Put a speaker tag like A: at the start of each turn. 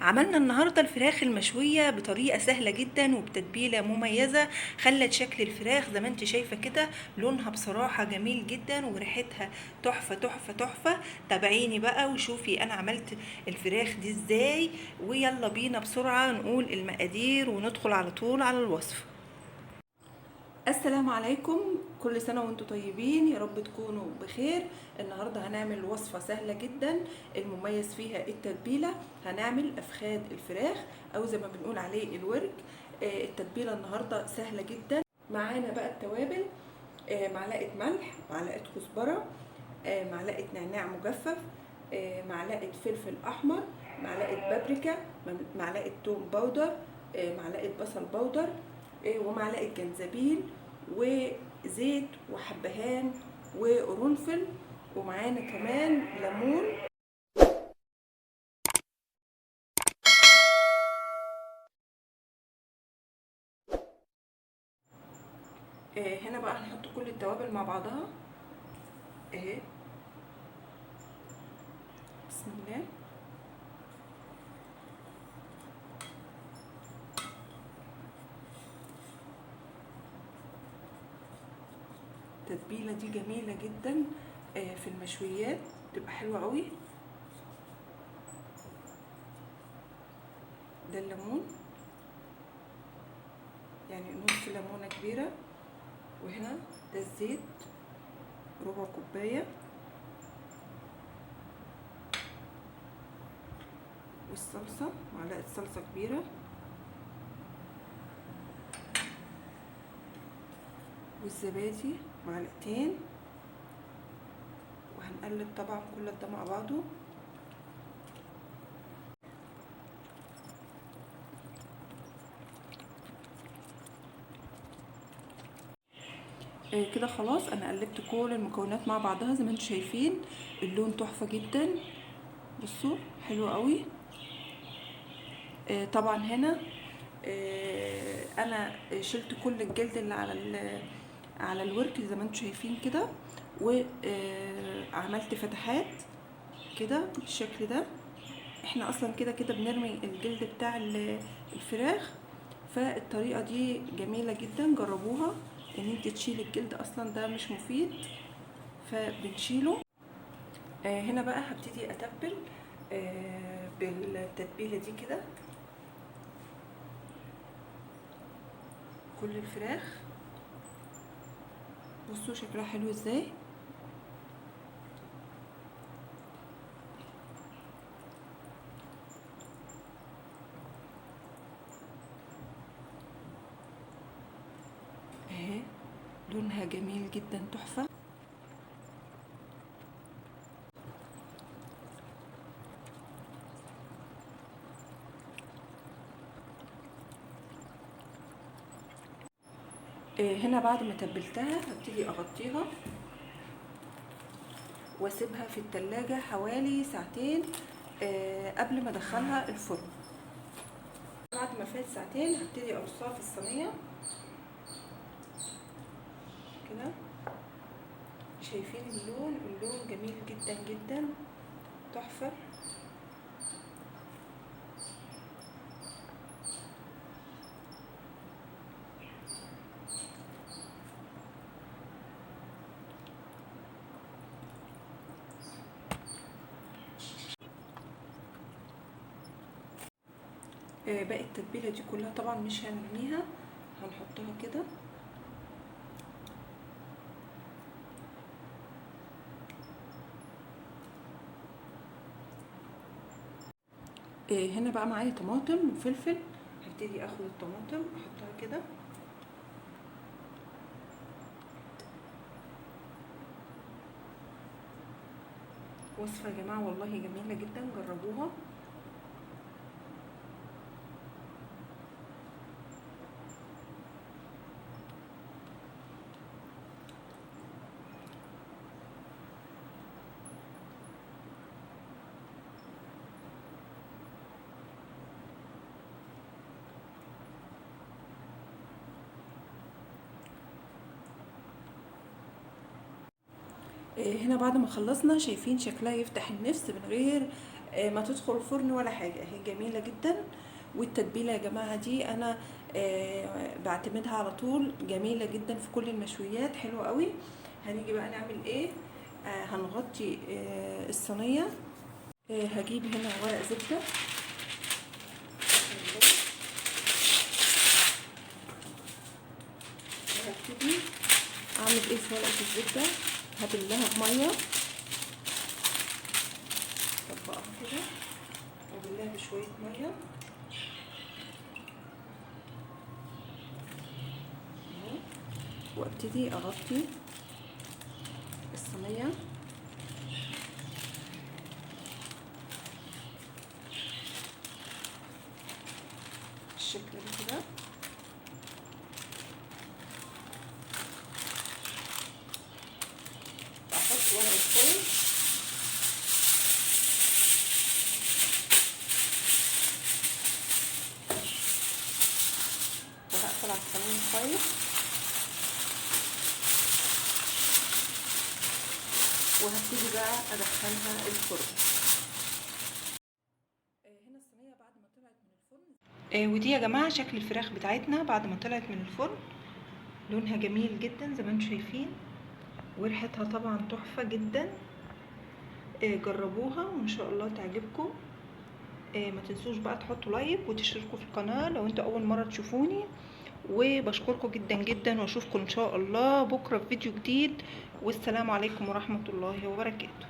A: عملنا النهاردة الفراخ المشوية بطريقة سهلة جدا وبتتبيلة مميزة. خلت شكل الفراخ زي ما انت شايفة كده، لونها بصراحة جميل جدا وريحتها تحفة تحفة تحفة. تابعيني بقى وشوفي انا عملت الفراخ دي ازاي، ويلا بينا بسرعة نقول المقادير وندخل على طول على الوصفة. السلام عليكم، كل سنة وانتم طيبين، يا رب تكونوا بخير. النهاردة هنعمل وصفة سهلة جدا، المميز فيها التتبيلة. هنعمل افخاد الفراخ او زي ما بنقول عليه الورك. التتبيلة النهاردة سهلة جدا. معانا بقى التوابل: معلقة ملح، معلقة كزبرة، معلقة نعناع مجفف، معلقة فلفل احمر، معلقة بابريكا، معلقة توم باودر، معلقة بصل باودر، ومعلقة جنزبيل وزيت وحبهان وقرنفل، ومعانا كمان ليمون. هنا بقى هنحط كل التوابل مع بعضها اهي. بسم الله. التتبيله دي جميله جدا في المشويات، بتبقى حلوه قوي. ده الليمون، يعني نص ليمونه كبيره. وهنا ده الزيت، ربع كوبايه. والصلصه، معلقه صلصه كبيره. والزبادي معلقتين. وهنقلب طبعا كل ده مع بعضه. كده خلاص انا قلبت كل المكونات مع بعضها زي ما انتم شايفين. اللون تحفه جدا، بصوا حلو قوي. طبعا هنا انا شلت كل الجلد اللي على الورك زي ما انتم شايفين كده، وعملت فتحات كده بالشكل ده. احنا اصلا كده كده بنرمي الجلد بتاع الفراخ، فالطريقه دي جميله جدا، جربوها. ان انت تشيل الجلد اصلا ده مش مفيد، فبنشيله. هنا بقى هبتدي اتبل بالتتبيله دي كده كل الفراخ. بصوا شكلها حلو ازاي. اهي لونها جميل جدا، تحفه. هنا بعد ما تبلتها هبتدي اغطيها واسيبها في التلاجة حوالي ساعتين قبل ما ادخلها الفرن. بعد ما فات ساعتين هبتدي ارصها في الصينيه كده. شايفين اللون جميل جدا جدا، تحفه. باقي التتبيله دي كلها طبعا مش هنرميها، هنحطها كده. هنا بقى معايا طماطم وفلفل، هبتدي اخد الطماطم احطها كده. وصفه يا جماعه والله جميله جدا، جربوها. هنا بعد ما خلصنا شايفين شكلها يفتح النفس من غير ما تدخل الفرن ولا حاجه، هي جميله جدا. والتتبيله يا جماعه دي انا بعتمدها على طول، جميله جدا في كل المشويات، حلوه قوي. هنيجي بقى نعمل ايه؟ هنغطي الصينيه. هجيب هنا ورق زبده، وهبتدي اعمل ايه في ورقه الزبده، هبلها بميه، اطبقها كده وابلها بشويه ميه وابتدي اغطي الصينيه بالشكل ده كده. احط ورق الفويل وهقفل على الصينيه كويس، وهبتدي بقى ادخلها الفرن. هنا الصينيه بعد ما طلعت من الفرن، ودي يا جماعه شكل الفراخ بتاعتنا بعد ما طلعت من الفرن. لونها جميل جدا زي ما انتم شايفين، وريحتها طبعا تحفه جدا. جربوها وان شاء الله تعجبكم. ما تنسوش بقى تحطوا لايك وتشتركوا في القناه لو انتوا اول مره تشوفوني، وبشكركم جدا جدا، واشوفكم ان شاء الله بكره في فيديو جديد. والسلام عليكم ورحمه الله وبركاته.